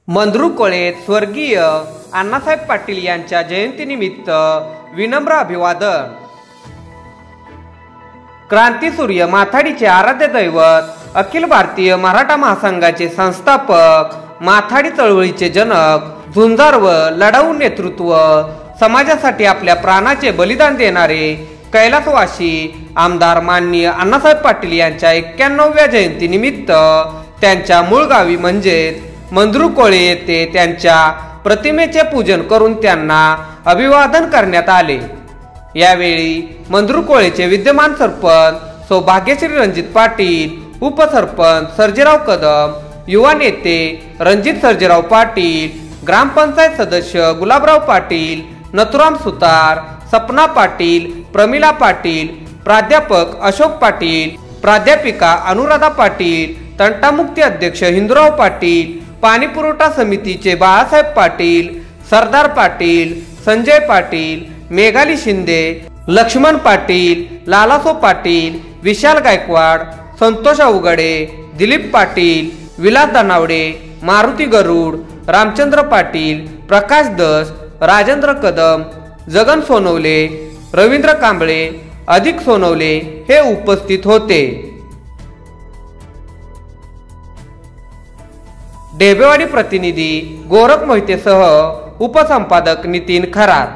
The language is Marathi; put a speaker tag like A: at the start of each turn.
A: मंद्रुकोळेत स्वर्गीय अण्णासाहेब पाटील यांच्या जयंतीनिमित्त विनम्र अभिवादन। क्रांतीसूर्य माथाडीचे आराध्य दैवत, अखिल भारतीय मराठा महासंघाचे संस्थापक, माथाडी चळवळीचे जनक, झुंजार व लढाऊ नेतृत्व, समाजासाठी आपल्या प्राणाचे बलिदान देणारे कैलासवासी आमदार माननीय अण्णासाहेब पाटील यांच्या 91व्या जयंतीनिमित्त त्यांच्या मूळ गावी म्हणजेच मंद्रुकोळे येथे त्यांच्या प्रतिमेचे पूजन करून त्यांना अभिवादन करण्यात आले। यावेळी मंद्रुकोळेचे विद्यमान सरपंच सौभाग्यश्री रणजित पाटील, उपसरपंच सर्जेराव कदम, युवा नेते रणजित सर्जेराव पाटील, ग्रामपंचायत सदस्य गुलाबराव पाटील, नथुराम सुतार, सपना पाटील, प्रमिला पाटील, प्राध्यापक अशोक पाटील, प्राध्यापिका अनुराधा पाटील, तंटामुक्ती अध्यक्ष हिंदूराव पाटील, पाणी पुरवठा समितीचे बाळासाहेब पाटील, सरदार पाटील, संजय पाटील, मेघाली शिंदे, लक्ष्मण पाटील, लालासो पाटील, विशाल गायकवाड, संतोष अवघडे, दिलीप पाटील, विलास दानावडे, मारुती गरुड, रामचंद्र पाटील, प्रकाश दस, राजेंद्र कदम, जगन सोनवले, रवींद्र कांबळे, अधिक सोनवले हे उपस्थित होते। डेबेवाडी प्रतिनिधी गोरख मोहितेसह उपसंपादक नितीन खरात।